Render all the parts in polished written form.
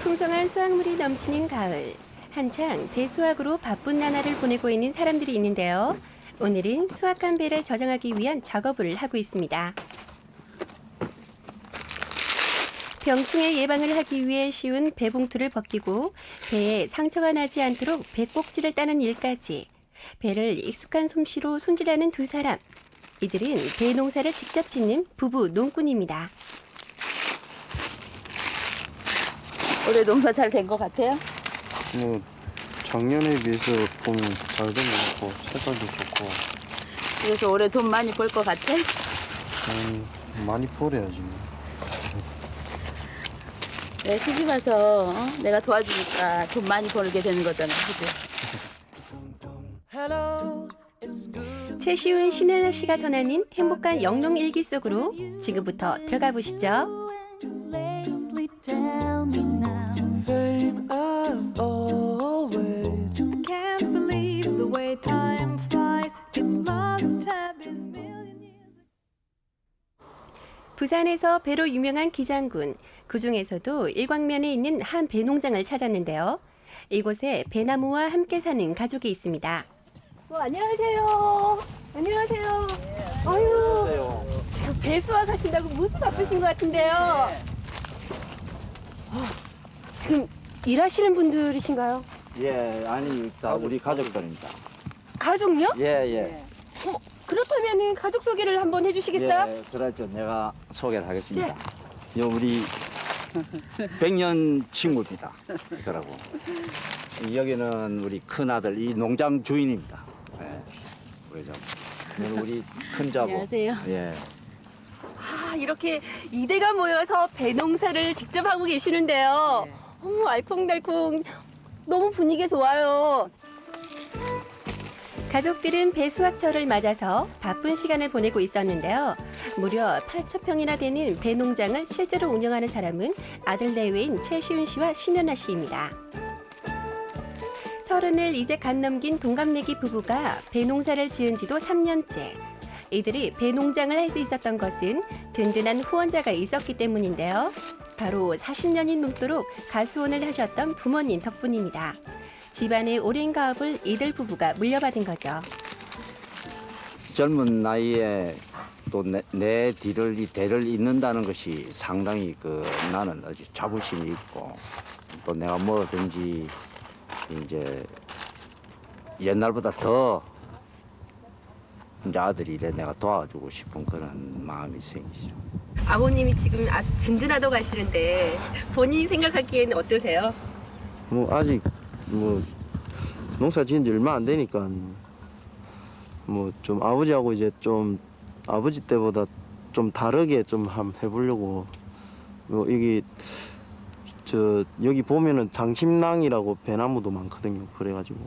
풍성한 수확물이 넘치는 가을. 한창 배 수확으로 바쁜 나날을 보내고 있는 사람들이 있는데요. 오늘은 수확한 배를 저장하기 위한 작업을 하고 있습니다. 병충해 예방을 하기 위해 씌운 배봉투를 벗기고 배에 상처가 나지 않도록 배꼭지를 따는 일까지 배를 익숙한 솜씨로 손질하는 두 사람. 이들은 배 농사를 직접 짓는 부부 농꾼입니다. 올해 농사 잘 된 것 같아요? 뭐 작년에 비해서 보면 잘 된 것 같고 색깔도 좋고 그래서 올해 돈 많이 벌 것 같아? 많이 벌어야지 뭐. 내 시집 와서 내가 도와주니까 돈 많이 벌게 되는 거잖아, 그지? 최시훈 신혜나 씨가 전하는 행복한 영농 일기 속으로 지금부터 들어가 보시죠. Same as always. Can't believe the way time flies. It must have been million years. 부산에서 배로 유명한 기장군. 그중에서도 일광면에 있는 한 배농장을 찾았는데요. 이곳에 배나무와 함께 사는 가족이 있습니다. 안녕하세요. 안녕하세요. 아유, 지금 배 수확하신다고 무슨 바쁘신 것 같은데요. 지금 일하시는 분들이신가요? 예, 아니 다 우리 가족들입니다. 가족요? 예, 예. 그렇다면은 가족 소개를 한번 해주시겠어요? 예, 그렇죠. 내가 소개를 하겠습니다. 요 우리 100년 친구입니다. 그러고 여기는 우리 큰 아들 이 농장 주인입니다. 예, 그죠. 우리 큰 자부. 안녕하세요. 예. 아, 이렇게 이대가 모여서 배 농사를 직접 하고 계시는데요. 어머, 알콩달콩. 너무 분위기 좋아요. 가족들은 배 수확철을 맞아서 바쁜 시간을 보내고 있었는데요. 무려 8,000평이나 되는 배 농장을 실제로 운영하는 사람은 아들 내외인 최시훈 씨와 신현아 씨입니다. 30을 이제 갓 넘긴 동갑내기 부부가 배 농사를 지은 지도 3년째. 이들이 배 농장을 할 수 있었던 것은 든든한 후원자가 있었기 때문인데요. 바로 40년이 넘도록 가수원을 하셨던 부모님 덕분입니다. 집안의 오랜 가업을 이들 부부가 물려받은 거죠. 젊은 나이에 또 내 뒤를 이 대를 잇는다는 것이 상당히 나는 아주 자부심이 있고 또 내가 뭐든지 이제 옛날보다 더 이제 아들이 이래 내가 도와주고 싶은 그런 마음이 생기죠. 아버님이 지금 아주 든든하다고 하시는데 본인이 생각하기에는 어떠세요? 뭐 아직 뭐 농사 지은 지 얼마 안 되니까 뭐 좀 아버지하고 이제 좀 아버지 때보다 좀 다르게 좀 한번 해보려고 뭐 여기 보면은 장심낭이라고 배나무도 많거든요. 그래가지고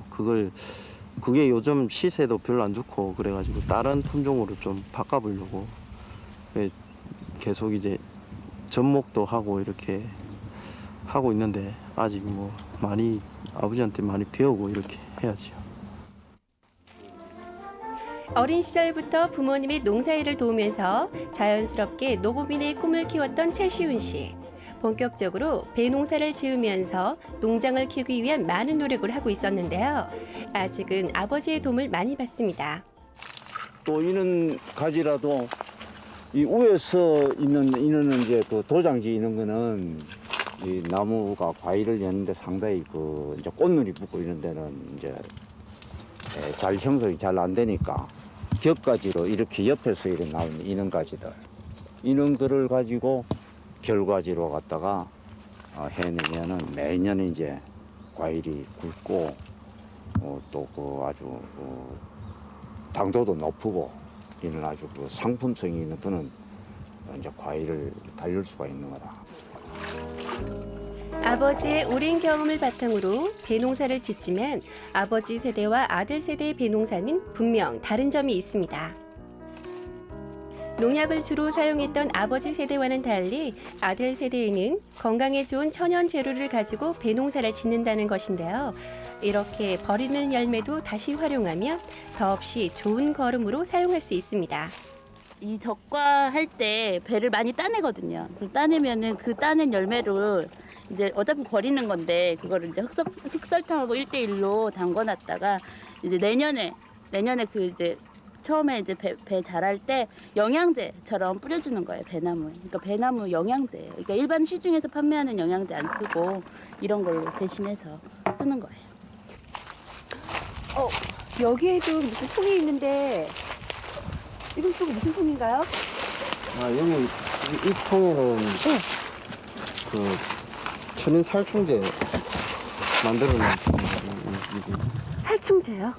그게 요즘 시세도 별로 안 좋고 그래가지고 다른 품종으로 좀 바꿔보려고 계속 이제 접목도 하고 이렇게 하고 있는데 아직 뭐 많이 아버지한테 많이 배우고 이렇게 해야지요. 어린 시절부터 부모님의 농사일을 도우면서 자연스럽게 노고민의 꿈을 키웠던 최시훈 씨. 본격적으로 배 농사를 지으면서 농장을 키우기 위한 많은 노력을 하고 있었는데요. 아직은 아버지의 도움을 많이 받습니다. 또 이런 가지라도 이 위에서 있는 이제 도장지 있는 거는 이 나무가 과일을 여는데 상당히 이제 꽃눈이 붙고 이런 데는 이제 잘 형성이 잘 안 되니까 겹가지로 이렇게 옆에서 이렇게 나오는 이런 가지들 이런 거를 가지고 결과지로 갖다가 해내면은 매년 이제 과일이 굵고 또 아주 당도도 높고 이런 아주 상품성이 있는 그런 이제 과일을 달릴 수가 있는 거다. 아버지의 오랜 경험을 바탕으로 배농사를 짓지만 아버지 세대와 아들 세대의 배농사는 분명 다른 점이 있습니다. 농약을 주로 사용했던 아버지 세대와는 달리 아들 세대에는 건강에 좋은 천연 재료를 가지고 배농사를 짓는다는 것인데요. 이렇게 버리는 열매도 다시 활용하며 더없이 좋은 거름으로 사용할 수 있습니다. 이 적과할 때 배를 많이 따내거든요. 그럼 따내면은 그 따낸 열매를 이제 어차피 버리는 건데 그거를 이제 흑설탕하고 1대1로 담궈놨다가 이제 내년에 그 이제 처음에 이제 배 자랄 때 영양제처럼 뿌려주는 거예요, 배나무에. 그러니까 배나무 영양제예요. 그러니까 일반 시중에서 판매하는 영양제 안 쓰고 이런 걸로 대신해서 쓰는 거예요. 여기에도 무슨 통이 있는데 이건 또 무슨 통인가요? 아, 여기 이 통에는 그 천연 살충제 만들어놓은 통이거든요. 살충제요?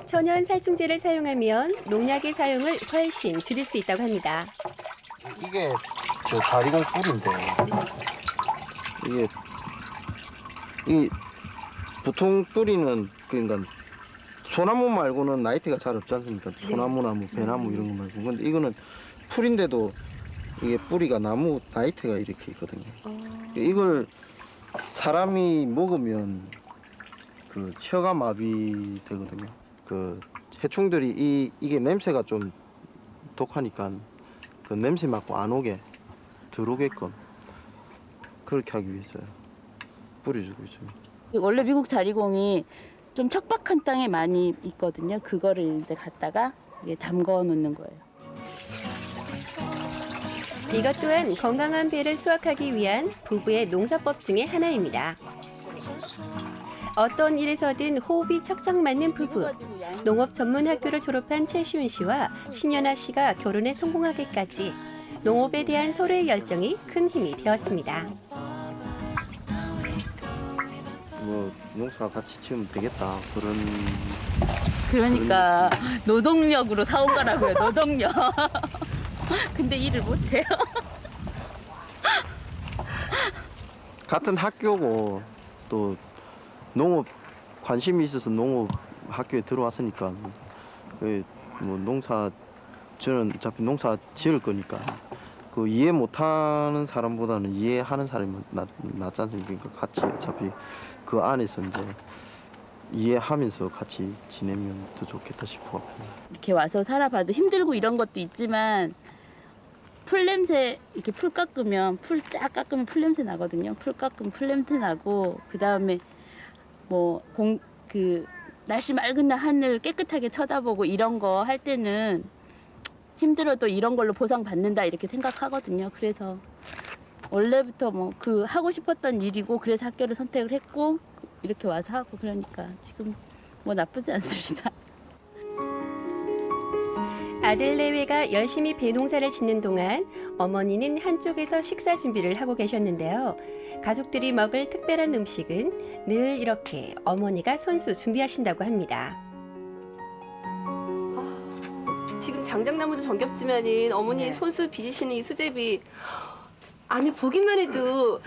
천연 살충제를 사용하면 농약의 사용을 훨씬 줄일 수 있다고 합니다. 이게 저 자리공 꿀인데 이게 보통 뿌리는 그러니까 소나무 말고는 나이테가 잘 없지 않습니까? 소나무나 뭐 배나무 이런 거 말고. 근데 이거는 풀인데도 이게 뿌리가 나무 나이테가 이렇게 있거든요. 이걸 사람이 먹으면 그 혀가 마비되거든요. 그 해충들이 이게 냄새가 좀 독하니까 그 냄새 맡고 안 오게 들어오게끔 그렇게 하기 위해서 뿌려주고 있습니다. 원래 미국 자리공이 좀 척박한 땅에 많이 있거든요. 그거를 이제 갖다가 담궈 놓는 거예요. 이것 또한 건강한 배를 수확하기 위한 부부의 농사법 중에 하나입니다. 어떤 일에서든 호흡이 척척 맞는 부부. 농업 전문 학교를 졸업한 최시훈 씨와 신연아 씨가 결혼에 성공하기까지 농업에 대한 서로의 열정이 큰 힘이 되었습니다. 뭐 농사 같이 지으면 되겠다 그런. 그러니까 노동력으로 사온 거라고요. 노동력. 근데 일을 못해요. 같은 학교고 또 농업 관심이 있어서 농업 학교에 들어왔으니까 뭐 농사 저는 어차피 농사 지을 거니까 그 이해 못하는 사람보다는 이해하는 사람이 낫지 않습니까? 그러니까 같이 어차피 그 안에서 이제 이해하면서 같이 지내면 더 좋겠다 싶어. 이렇게 와서 살아봐도 힘들고 이런 것도 있지만 풀 냄새 이렇게 풀 깎으면 풀 쫙 깎으면 풀 냄새 나거든요. 풀 깎으면 풀 냄새 나고 그 다음에 뭐 날씨 맑은 날 하늘 깨끗하게 쳐다보고 이런 거 할 때는 힘들어도 이런 걸로 보상 받는다 이렇게 생각하거든요. 그래서 원래부터 뭐 그 하고 싶었던 일이고 그래서 학교를 선택을 했고 이렇게 와서 하고 그러니까 지금 뭐 나쁘지 않습니다. 아들 내외가 열심히 배농사를 짓는 동안 어머니는 한쪽에서 식사 준비를 하고 계셨는데요. 가족들이 먹을 특별한 음식은 늘 이렇게 어머니가 손수 준비하신다고 합니다. 지금 장작나무도 정겹지만은 어머니 손수 빚으시는 이 수제비 아니 보기만 해도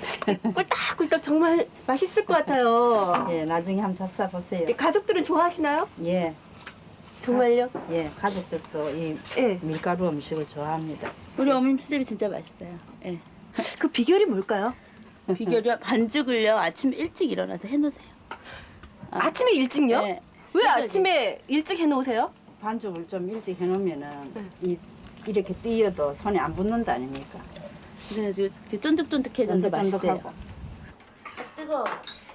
꿀떡꿀떡 정말 맛있을 것 같아요. 예, 나중에 한번 잡숴보세요. 가족들은 좋아하시나요? 예, 정말요? 예, 가족들도 이 예. 밀가루 음식을 좋아합니다. 우리 어머님 수제비 진짜 맛있어요. 예. 그 비결이 뭘까요? 비결이 반죽을요 아침 일찍 일어나서 해놓으세요. 아침에 일찍요? 네. 왜 새벽에. 아침에 일찍 해놓으세요? 반죽을 좀 일찍 해놓으면은 이렇게 띄어도 손에 안 붙는다 아닙니까? 그래가지고 쫀득쫀득해져서 맛있대요. 쫀득쫀득하고. 뜨거워.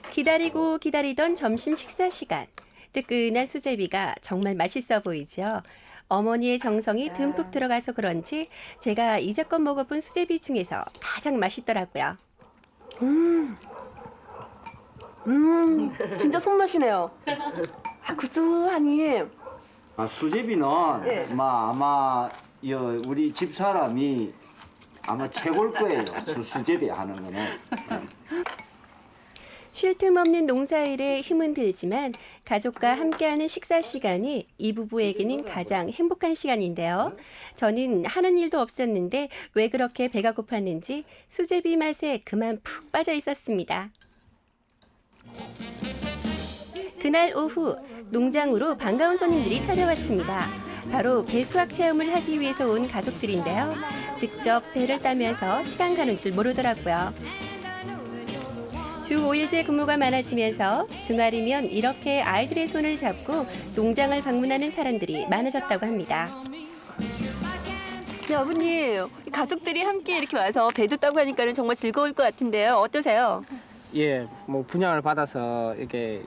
기다리고 기다리던 점심 식사 시간. 뜨끈한 수제비가 정말 맛있어 보이죠. 어머니의 정성이 듬뿍 들어가서 그런지 제가 이제껏 먹어본 수제비 중에서 가장 맛있더라고요. 진짜 손맛이네요. 구수하니. 수제비는 예. 아마 우리 집 사람이 아마 최고일 거예요. 수제비 하는 거는. 쉴 틈 없는 농사일에 힘은 들지만 가족과 함께하는 식사 시간이 이 부부에게는 가장 행복한 시간인데요. 저는 하는 일도 없었는데 왜 그렇게 배가 고팠는지 수제비 맛에 그만 푹 빠져 있었습니다. 그날 오후 농장으로 반가운 손님들이 찾아왔습니다. 바로 배 수확 체험을 하기 위해서 온 가족들인데요. 직접 배를 따면서 시간 가는 줄 모르더라고요. 주 5일제 근무가 많아지면서 주말이면 이렇게 아이들의 손을 잡고 농장을 방문하는 사람들이 많아졌다고 합니다. 네, 어머님. 가족들이 함께 이렇게 와서 배도 따고 하니까는 정말 즐거울 것 같은데요. 어떠세요? 예, 뭐 분양을 받아서 이렇게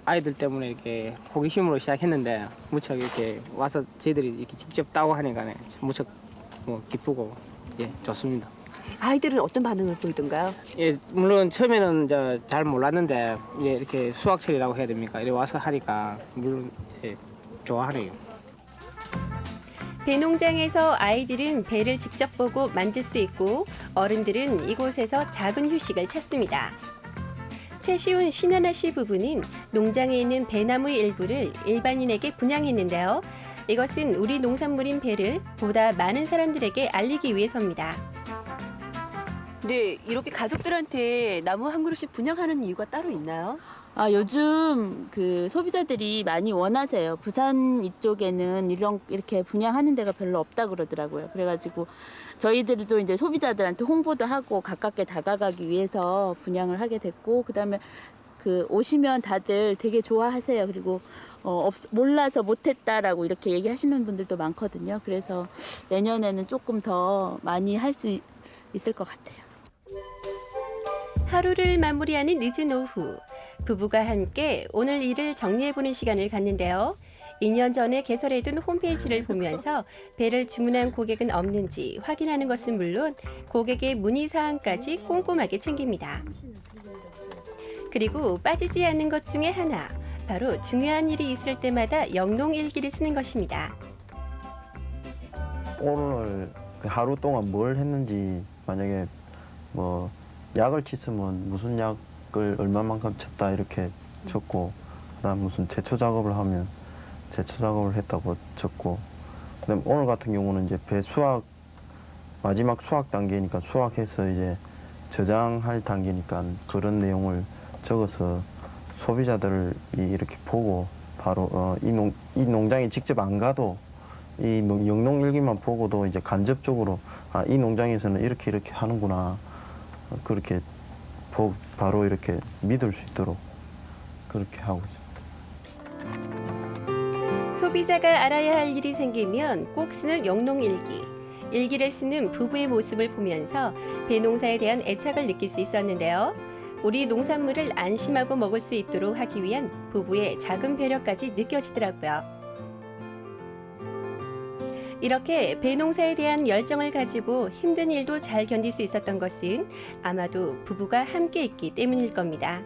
아이들 때문에 이렇게 호기심으로 시작했는데 무척 이렇게 와서 저희들이 이렇게 직접 따고 하니까 무척 뭐 기쁘고 예 좋습니다. 아이들은 어떤 반응을 보이던가요? 예, 물론 처음에는 이제 잘 몰랐는데 예, 이렇게 수확철이라고 해야 됩니까? 이렇게 와서 하니까 물론 이제 좋아하네요. 배농장에서 아이들은 배를 직접 보고 만질 수 있고 어른들은 이곳에서 작은 휴식을 찾습니다. 최시훈 신현아 씨 부부는 농장에 있는 배나무의 일부를 일반인에게 분양했는데요. 이것은 우리 농산물인 배를 보다 많은 사람들에게 알리기 위해서입니다. 네, 이렇게 가족들한테 나무 한 그루씩 분양하는 이유가 따로 있나요? 아, 요즘 그 소비자들이 많이 원하세요. 부산 이쪽에는 이렇게 분양하는 데가 별로 없다 그러더라고요. 그래가지고 저희들도 이제 소비자들한테 홍보도 하고 가깝게 다가가기 위해서 분양을 하게 됐고, 그다음에 그 오시면 다들 되게 좋아하세요. 그리고 몰라서 못했다라고 이렇게 얘기하시는 분들도 많거든요. 그래서 내년에는 조금 더 많이 할 수 있을 것 같아요. 하루를 마무리하는 늦은 오후. 부부가 함께 오늘 일을 정리해보는 시간을 갖는데요. 2년 전에 개설해둔 홈페이지를 보면서 배를 주문한 고객은 없는지 확인하는 것은 물론 고객의 문의사항까지 꼼꼼하게 챙깁니다. 그리고 빠지지 않는 것 중에 하나, 바로 중요한 일이 있을 때마다 영농일기를 쓰는 것입니다. 오늘 그 하루 동안 뭘 했는지, 만약에 뭐 약을 쳤으면 무슨 약을 얼마만큼 쳤다 이렇게 적고, 그다음 무슨 제초 작업을 하면 제초 작업을 했다고 적고, 그다음 오늘 같은 경우는 이제 배 수확 마지막 수확 단계니까 수확해서 이제 저장할 단계니까 그런 내용을 적어서 소비자들이 이렇게 보고 바로 이 농장에 직접 안 가도 이 영농일기만 보고도 이제 간접적으로 이 농장에서는 이렇게 하는구나, 그렇게 바로 이렇게 믿을 수 있도록 그렇게 하고 있습니다. 소비자가 알아야 할 일이 생기면 꼭 쓰는 영농일기. 일기를 쓰는 부부의 모습을 보면서 배농사에 대한 애착을 느낄 수 있었는데요. 우리 농산물을 안심하고 먹을 수 있도록 하기 위한 부부의 작은 배려까지 느껴지더라고요. 이렇게 배농사에 대한 열정을 가지고 힘든 일도 잘 견딜 수 있었던 것은 아마도 부부가 함께 있기 때문일 겁니다.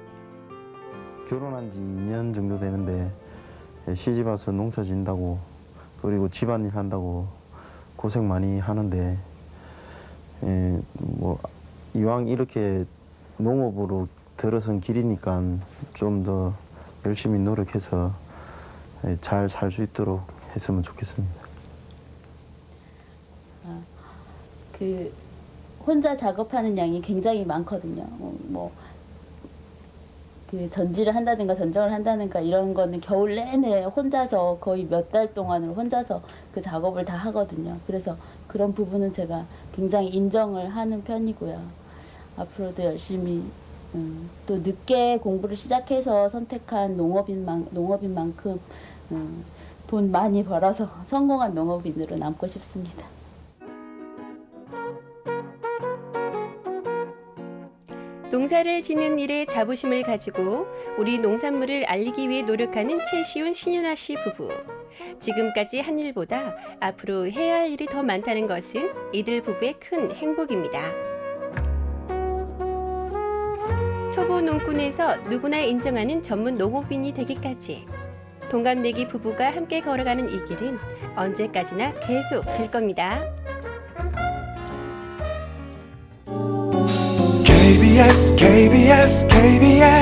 결혼한 지 2년 정도 되는데 시집 와서 농사 짓는다고, 그리고 집안일 한다고 고생 많이 하는데, 뭐 이왕 이렇게 농업으로 들어선 길이니까 좀 더 열심히 노력해서 잘 살 수 있도록 했으면 좋겠습니다. 그 혼자 작업하는 양이 굉장히 많거든요. 그 전지를 한다든가 전정을 한다든가 이런 거는 겨울 내내 혼자서 거의 몇 달 동안을 혼자서 그 작업을 다 하거든요. 그래서 그런 부분은 제가 굉장히 인정을 하는 편이고요. 앞으로도 열심히 또 늦게 공부를 시작해서 선택한 농업인 만큼 돈 많이 벌어서 성공한 농업인으로 남고 싶습니다. 농사를 짓는 일에 자부심을 가지고 우리 농산물을 알리기 위해 노력하는 최시훈 신현아 씨 부부. 지금까지 한 일보다 앞으로 해야 할 일이 더 많다는 것은 이들 부부의 큰 행복입니다. 초보 농꾼에서 누구나 인정하는 전문 농업인이 되기까지 동갑내기 부부가 함께 걸어가는 이 길은 언제까지나 계속 될 겁니다. KBS KBS KBS